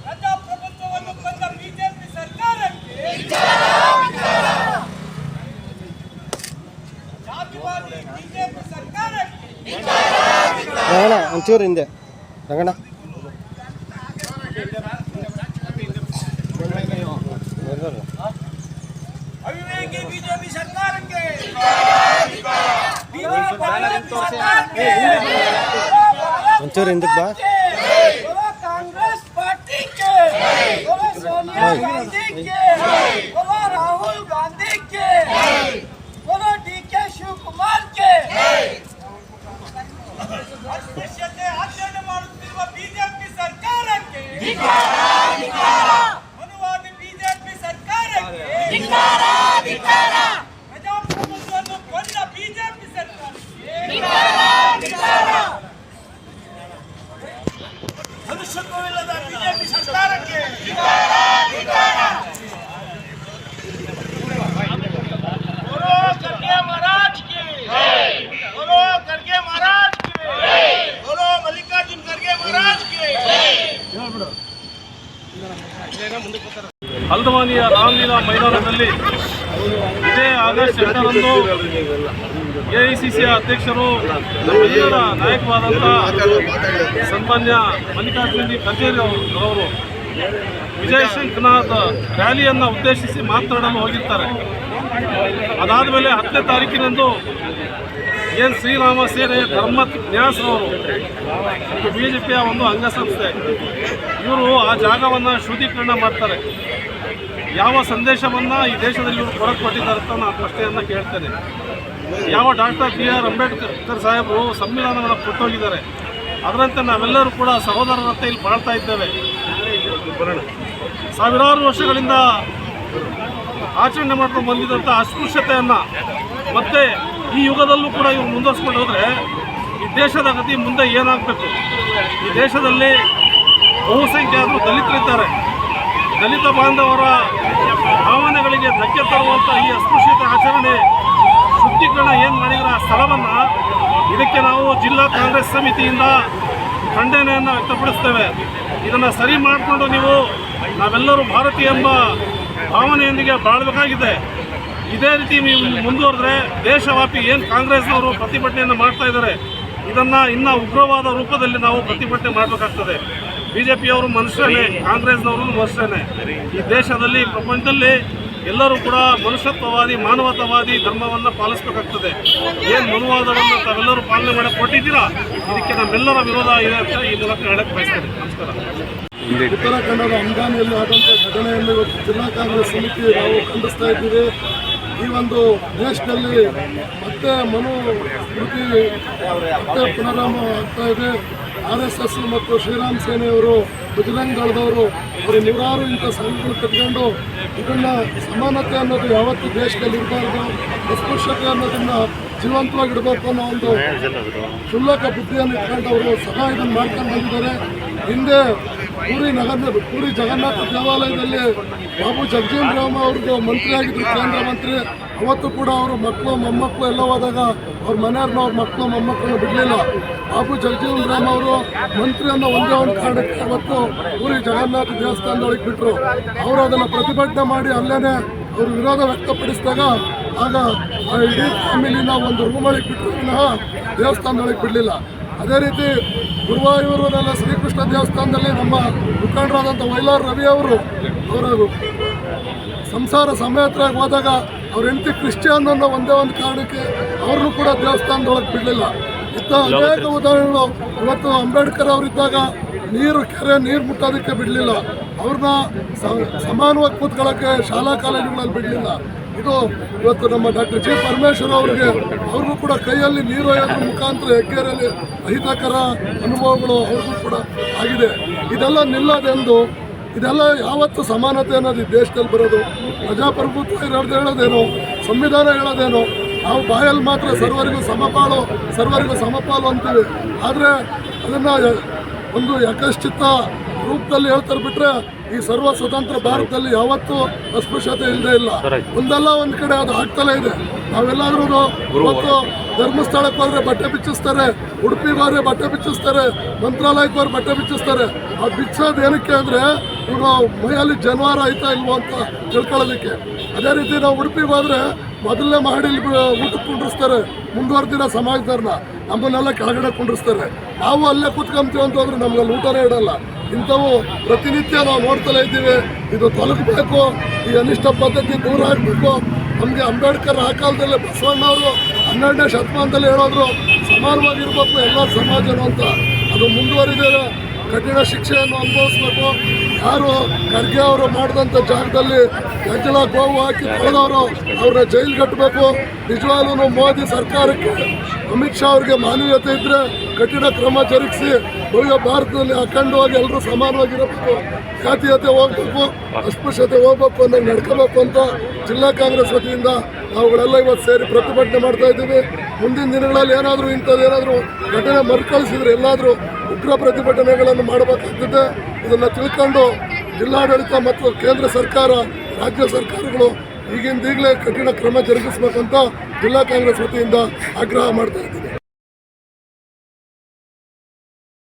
ಪ್ರಜಾಪ್ರಭುತ್ವವನ್ನು ಕೊಂದ ಬಿಜೆಪಿ ಸರ್ಕಾರಕ್ಕೆ, ಜಾತಿವಾದಿ ಬಿಜೆಪಿ ಸರ್ಕಾರಕ್ಕೆ ಒಂಚೂರು ಹಿಂದೆ ರಂಗಣ್ಣ ಅವಿವೇಕಿ ಬಿಜೆಪಿ ಸರ್ಕಾರಕ್ಕೆ, ಒಂಚೂರು ಹಿಂದಕ್ಕೆ ಬಾ. ಕಾಂಗ್ರೆಸ್ पार्टी के, बोलो सोनिया गांधी के, बोलो राहुल गांधी के, बोलो DK शिवकुमार के. अस्पृश्यತೆ ಆಚರಣೆ ಮಾಡುತ್ತಿರುವ ಬಿಜೆಪಿ ಸರ್ಕಾರಕ್ಕೆ, ಮನುವಾದಿ ಬಿಜೆಪಿ ಸರ್ಕಾರಕ್ಕೆ, ಪ್ರಜಾಪ್ರಭುತ್ವವನ್ನು ಕೊಂದ ಬಿಜೆಪಿ ಸರ್ಕಾರಕ್ಕೆ, ಮನುಷ್ಯತ್ವವಿಲ್ಲದ ಬಿಜೆಪಿ ಸರ್ಕಾರಕ್ಕೆ, बोलो खड़गे महाराज की, बोलो खड़गे महाराज की, बोलो मल्लिकार्जुन खड़गे महाराज की. ಹಲ್ದವಾನಿಯ ರಾಮಲೀಲಾ ಮೈದಾನದಲ್ಲಿ ಇದೇ ಆಗಸ್ಟ್ 8ರಂದು ಎಐಸಿಸಿಯ ಅಧ್ಯಕ್ಷರು ನಮ್ಮೆಲ್ಲರ ನಾಯಕವಾದಂಥ ಸನ್ಮಾನ್ಯ ಮಲ್ಲಿಕಾರ್ಜುನ್ ಖರ್ಗೆ ಅವರು ವಿಜಯ್ ಶಂಕನಾಥ್ ರ್ಯಾಲಿಯನ್ನು ಉದ್ದೇಶಿಸಿ ಮಾತನಾಡಲು ಹೋಗಿರ್ತಾರೆ. ಅದಾದ ಮೇಲೆ 10ನೇ ತಾರೀಕಿನಂದು ಏನು ಶ್ರೀರಾಮ ಸೇನೆ ಧರ್ಮ ನ್ಯಾಸರವರು ಇದು ಬಿಜೆಪಿಯ ಒಂದು ಅಂಗಸಂಸ್ಥೆ, ಇವರು ಆ ಜಾಗವನ್ನು ಶುದ್ಧೀಕರಣ ಮಾಡ್ತಾರೆ. ಯಾವ ಸಂದೇಶವನ್ನು ಈ ದೇಶದಲ್ಲಿ ಇವರು ಕೊಡಕ್ಕೆ ಕೊಟ್ಟಿದ್ದಾರೆ ಅಂತ ನಾನು ಪ್ರಶ್ನೆಯನ್ನು ಕೇಳ್ತೇನೆ. ಯಾವ ಡಾಕ್ಟರ್ BR ಅಂಬೇಡ್ಕರ್ ಸಾಹೇಬರು ಸಂವಿಧಾನವನ್ನು ಕೊಟ್ಟೋಗಿದ್ದಾರೆ, ಅದರಂತೆ ನಾವೆಲ್ಲರೂ ಕೂಡ ಸಹೋದರರಂತೆ ಇಲ್ಲಿ ಬಾಳ್ತಾ ಇದ್ದೇವೆ. ಸಾವಿರಾರು ವರ್ಷಗಳಿಂದ ಆಚರಣೆ ಮಾಡ್ಕೊಂಡು ಬಂದಿದ್ದಂಥ ಅಸ್ಪೃಶ್ಯತೆಯನ್ನು ಮತ್ತೆ ಈ ಯುಗದಲ್ಲೂ ಕೂಡ ಇವರು ಮುಂದುವರಿಸ್ಕೊಂಡು ಹೋದರೆ ಈ ದೇಶದ ಗತಿ ಮುಂದೆ ಏನಾಗಬೇಕು? ಈ ದೇಶದಲ್ಲಿ ಬಹುಸಂಖ್ಯಾತರು ದಲಿತರಿದ್ದಾರೆ. ದಲಿತ ಬಾಂಧವರ ಭಾವನೆಗಳಿಗೆ ಧಕ್ಕೆ ತರುವಂಥ ಈ ಅಸ್ಪೃಶ್ಯತೆ ಆಚರಣೆ ಶುದ್ಧೀಕರಣ ಏನು ಮಾಡಿದರೆ ಆ ಸ್ಥಳವನ್ನು ಇದಕ್ಕೆ ನಾವು ಜಿಲ್ಲಾ ಕಾಂಗ್ರೆಸ್ ಸಮಿತಿಯಿಂದ ಖಂಡನೆಯನ್ನು ವ್ಯಕ್ತಪಡಿಸ್ತೇವೆ. ಇದನ್ನು ಸರಿ ಮಾಡಿಕೊಂಡು ನೀವು ನಾವೆಲ್ಲರೂ ಭಾರತೀಯ ಎಂಬ ಭಾವನೆಯೊಂದಿಗೆ ಬಾಳಬೇಕಾಗಿದೆ. ಇದೇ ರೀತಿ ನೀವು ಮುಂದುವರೆದ್ರೆ ದೇಶವ್ಯಾಪಿ ಏನು ಕಾಂಗ್ರೆಸ್ನವರು ಪ್ರತಿಭಟನೆಯನ್ನು ಮಾಡ್ತಾ ಇದ್ದಾರೆ, ಇದನ್ನು ಇನ್ನೂ ಉಗ್ರವಾದ ರೂಪದಲ್ಲಿ ನಾವು ಪ್ರತಿಭಟನೆ ಮಾಡಬೇಕಾಗ್ತದೆ. ಬಿಜೆಪಿಯವರು ಮನುಷ್ಯನೇ, ಕಾಂಗ್ರೆಸ್ನವರು ಮನುಷ್ಯನೇ. ಈ ದೇಶದಲ್ಲಿ ಪ್ರಪಂಚದಲ್ಲಿ ಎಲ್ಲರೂ ಕೂಡ ಮನುಷ್ಯತ್ವವಾದಿ ಮಾನವತಾವಾದಿ ಧರ್ಮವನ್ನು ಪಾಲಿಸಬೇಕಾಗ್ತದೆ. ಏನು ಮನುವಾದವನ್ನು ತಾವೆಲ್ಲರೂ ಪಾಲನೆ ಮಾಡಕ್ಕೆ ಕೊಟ್ಟಿದ್ದೀರಾ, ಇದಕ್ಕೆ ನಮ್ಮೆಲ್ಲರ ವಿರೋಧ ಇದೆ ಅಂತ ಈ ಮೂಲಕ ಹೇಳಕ್ಕೆ ಬಯಸ್ತೇನೆ. ನಮಸ್ಕಾರ. ಉತ್ತರ ಕನ್ನಡ ಅಂಗಾನಿಯಲ್ಲಿ ಆದಂಥ ಘಟನೆಯನ್ನು ಇವತ್ತು ಜಿಲ್ಲಾ ಕಾಂಗ್ರೆಸ್ ಸಮಿತಿ ನಾವು ಖಂಡಿಸ್ತಾ ಇದ್ದೀವಿ. ಈ ಒಂದು ದೇಶದಲ್ಲಿ ಮತ್ತೆ ಮನುಸ್ಮೃತಿ ಮತ್ತೆ ಪುನರಾಮ ಆಗ್ತಾ ಇದೆ. RSS ಮತ್ತು ಶ್ರೀರಾಮ್ ಸೇನೆಯವರು, ಬಜರಂಗ್ ದಳದವರು ಅವರು ನೂರಾರು ಇಂಥ ಸಂಘಗಳು ಕಟ್ಕೊಂಡು ಇದನ್ನು ಸಮಾನತೆ ಅನ್ನೋದು ಯಾವತ್ತೂ ದೇಶದಲ್ಲಿ ಇರಬಾರ್ದು, ಅಸ್ಪೃಶ್ಯತೆ ಅನ್ನೋದನ್ನು ಜೀವಂತವಾಗಿಡಬೇಕು ಅನ್ನೋ ಒಂದು ಕ್ಷುಲ್ಲಕ ಬುದ್ಧಿಯನ್ನು ಇಟ್ಕೊಂಡು ಅವರು ಸದಾ ಇದನ್ನು ಮಾಡ್ಕೊಂಡು ಬಂದಿದ್ದಾರೆ. ಹಿಂದೆ ಪೂರಿ ಜಗನ್ನಾಥ ದೇವಾಲಯದಲ್ಲಿ ಬಾಬು ಜಗಜೀವನ್ ರಾಮ್ ಅವ್ರಿಗೆ ಮಂತ್ರಿ ಆಗಿದ್ರು, ಕೇಂದ್ರ ಮಂತ್ರಿ. ಅವತ್ತು ಕೂಡ ಅವರು ಮಕ್ಕಳು ಮೊಮ್ಮಕ್ಕಳು ಎಲ್ಲ ಹೋದಾಗ ಅವ್ರ ಮನೆಯವ್ರನ್ನ ಅವ್ರ ಮಕ್ಕಳು ಮೊಮ್ಮಕ್ಕಳನ್ನ ಬಿಡಲಿಲ್ಲ. ಬಾಬು ಜಗಜೀವನ್ ರಾಮ್ ಅವರು ಮಂತ್ರಿ ಅನ್ನೋ ಒಂದೇ ಒಂದು ಕಾರಣಕ್ಕೆ ಅವತ್ತು ಪೂರಿ ಜಗನ್ನಾಥ ದೇವಸ್ಥಾನದೊಳಗೆ ಬಿಟ್ಟರು. ಅವರು ಅದನ್ನು ಪ್ರತಿಭಟನೆ ಮಾಡಿ ಅಲ್ಲೇ ಅವರು ವಿರೋಧ ವ್ಯಕ್ತಪಡಿಸಿದಾಗ ಆಗ ಆ ಇಡೀ ಫ್ಯಾಮಿಲಿನ ಒಂದು ರೂಮೊಳಗೆ ಬಿಟ್ಟರು, ವಿನಃ ದೇವಸ್ಥಾನದೊಳಗೆ ಬಿಡಲಿಲ್ಲ. ಅದೇ ರೀತಿ ಗುರುವಾಯೂರಲ್ಲ ಶ್ರೀಕೃಷ್ಣ ದೇವಸ್ಥಾನದಲ್ಲಿ ನಮ್ಮ ಮುಖಂಡರಾದಂಥ ವೈಲಾರ್ ರವಿ ಅವರು ಅವರ ಸಂಸಾರ ಸಮೇತರಾಗಿ ಹೋದಾಗ ಅವ್ರ ಹೆಂಡತಿ ಕ್ರಿಶ್ಚಿಯನ್ ಅನ್ನೋ ಒಂದೇ ಒಂದು ಕಾರಣಕ್ಕೆ ಅವ್ರನ್ನೂ ಕೂಡ ದೇವಸ್ಥಾನದೊಳಗೆ ಬಿಡಲಿಲ್ಲ. ಇಂಥ ಅನೇಕ ಉದಾಹರಣೆಗಳು. ಇವತ್ತು ಅಂಬೇಡ್ಕರ್ ಅವರಿದ್ದಾಗ ಕೆರೆ ನೀರು ಮುಟ್ಟೋದಕ್ಕೆ ಬಿಡಲಿಲ್ಲ, ಅವ್ರನ್ನ ಸಮಾನವಾಗಿ ಕೂತ್ಕೊಳ್ಳೋಕ್ಕೆ ಶಾಲಾ ಕಾಲೇಜುಗಳಲ್ಲಿ ಬಿಡಲಿಲ್ಲ. ಇದು ಇವತ್ತು ನಮ್ಮ ಡಾಕ್ಟರ್ ಜಿ ಪರಮೇಶ್ವರ್ ಅವ್ರಿಗೆ ಅವ್ರಿಗೂ ಕೂಡ ಕೈಯಲ್ಲಿ ನೀರು ಒಯ್ಯೋದ್ರ ಮುಖಾಂತರ ಹೆಗ್ಗೇರಲ್ಲಿ ಅಹಿತಕರ ಅನುಭವಗಳು ಅವ್ರಿಗೂ ಕೂಡ ಆಗಿದೆ. ಇದೆಲ್ಲ ನಿಲ್ಲೋದೆಂದು, ಇದೆಲ್ಲ ಯಾವತ್ತು ಸಮಾನತೆ ಅನ್ನೋದು ಈ ದೇಶದಲ್ಲಿ ಬರೋದು. ಪ್ರಜಾಪ್ರಭುತ್ವ ಹೇಳೋದೇನೋ, ಸಂವಿಧಾನ ಹೇಳೋದೇನೋ, ನಾವು ಬಾಯಲ್ಲಿ ಮಾತ್ರ ಸರ್ವರಿಗೂ ಸಮಪಾಲು ಅಂತೀವಿ. ಆದರೆ ಅದನ್ನು ಒಂದು ಯಕಶ್ಚಿತ್ತ ರೂಪದಲ್ಲಿ ಹೇಳ್ತಾರೆ ಬಿಟ್ಟರೆ ಈ ಸರ್ವ ಸ್ವತಂತ್ರ ಭಾರತದಲ್ಲಿ ಯಾವತ್ತೂ ಅಸ್ಪೃಶ್ಯತೆ ಇಲ್ಲದೆ ಇಲ್ಲ. ಒಂದಲ್ಲ ಒಂದು ಕಡೆ ಅದು ಆಗ್ತಲೇ ಇದೆ. ನಾವೆಲ್ಲಾದ್ರೂ ಇವತ್ತು ಧರ್ಮಸ್ಥಳಕ್ಕೆ ಹೋದ್ರೆ ಬಟ್ಟೆ ಬಿಚ್ಚಿಸ್ತಾರೆ, ಉಡುಪಿಗೆ ಹೋದ್ರೆ ಬಟ್ಟೆ ಬಿಚ್ಚಿಸ್ತಾರೆ, ಮಂತ್ರಾಲಯಕ್ಕೆ ಹೋದ್ರೆ ಬಟ್ಟೆ ಬಿಚ್ಚಿಸ್ತಾರೆ. ಆ ಬಿಚ್ಚೋದು ಏನಕ್ಕೆ ಅಂದರೆ ಇವಾಗ ಮೈಯಲ್ಲಿ ಜನವಾರ ಆಯ್ತಾ ಇಲ್ವೋ ಅಂತ ತಿಳ್ಕೊಳ್ಳೋದಕ್ಕೆ. ಅದೇ ರೀತಿ ನಾವು ಉಡುಪಿಗೆ ಹೋದ್ರೆ ಮೊದಲನೇ ಮಹಡಿಲಿ ಊಟಕ್ಕೆ ಕುಂಡ್ರಿಸ್ತಾರೆ ಮುಂದುವರೆದಿರೋ ಸಮಾಜದವ್ರನ್ನ, ನಮ್ಮನ್ನೆಲ್ಲ ಕೆಳಗಡೆ ಕುಂಡ್ರಿಸ್ತಾರೆ. ನಾವು ಅಲ್ಲೇ ಕೂತ್ಕೊಂತೀವಿ ಅಂತಂದ್ರೆ ನಮ್ಗೆ ಅಲ್ಲಿ ಊಟನೇ ಇಡಲ್ಲ. ಇಂಥವು ಪ್ರತಿನಿತ್ಯ ನಾವು ನೋಡ್ತಲೇ ಇದ್ದೀವಿ. ಇದು ತೊಲಗಬೇಕು, ಈ ಅನಿಷ್ಟ ಪದ್ಧತಿ ದೂರ ಆಗಬೇಕು. ನಮಗೆ ಅಂಬೇಡ್ಕರ್ ಆ ಕಾಲದಲ್ಲೇ ಬಸವಣ್ಣವರು 12ನೇ ಶತಮಾನದಲ್ಲಿ ಹೇಳೋದ್ರು ಸಮಾನವಾಗಿರ್ಬೇಕು ಎಲ್ಲ ಸಮಾಜನೂ ಅಂತ. ಅದು ಮುಂದುವರಿದರೆ ಕಠಿಣ ಶಿಕ್ಷೆಯನ್ನು ಅನುಭವಿಸ್ಬೇಕು. ಯಾರು ಖರ್ಗೆ ಅವರು ಮಾಡಿದಂಥ ಜಾಗದಲ್ಲಿ ಗಂಜಲ ಗೋವು ಹಾಕಿ ತೊಳೆದವರು ಅವ್ರನ್ನ ಜೈಲು ಕಟ್ಟಬೇಕು. ನಿಜವಾಗ್ಲೂ ಮೋದಿ ಸರ್ಕಾರಕ್ಕೆ, ಅಮಿತ್ ಶಾ ಅವ್ರಿಗೆ ಮಾನವೀಯತೆ ಇದ್ದರೆ ಕಠಿಣ ಕ್ರಮ ಜರುಗಿಸಿ ಭವ್ಯ ಭಾರತದಲ್ಲಿ ಅಖಂಡವಾಗಿ ಎಲ್ಲರೂ ಸಮಾನವಾಗಿರಬೇಕು, ಜಾತೀಯತೆ ಹೋಗ್ಬೇಕು, ಅಸ್ಪೃಶ್ಯತೆ ಹೋಗ್ಬೇಕು ಅನ್ನೋದು ನಡ್ಕೋಬೇಕು ಅಂತ ಜಿಲ್ಲಾ ಕಾಂಗ್ರೆಸ್ ವತಿಯಿಂದ ನಾವುಗಳೆಲ್ಲ ಇವತ್ತು ಸೇರಿ ಪ್ರತಿಭಟನೆ ಮಾಡ್ತಾ ಇದ್ದೀವಿ. ಮುಂದಿನ ದಿನಗಳಲ್ಲಿ ಏನಾದರೂ ಇಂಥದ್ದೇನಾದರೂ ಘಟನೆ ಮರುಕಳಿಸಿದ್ರೆ ಎಲ್ಲಾದರೂ ಉಗ್ರ ಪ್ರತಿಭಟನೆಗಳನ್ನು ಮಾಡಬೇಕಾಗ್ತದೆ. ಇದನ್ನು ತಿಳ್ಕೊಂಡು ಜಿಲ್ಲಾಡಳಿತ ಮತ್ತು ಕೇಂದ್ರ ಸರ್ಕಾರ, ರಾಜ್ಯ ಸರ್ಕಾರಗಳು ಈಗಿಂದೀಗಲೇ ಕಠಿಣ ಕ್ರಮ ಜರುಗಿಸಬೇಕಂತ ಜಿಲ್ಲಾ ಕಾಂಗ್ರೆಸ್ ವತಿಯಿಂದ ಆಗ್ರಹ ಮಾಡ್ತಾ ಇದ್ದೀನಿ.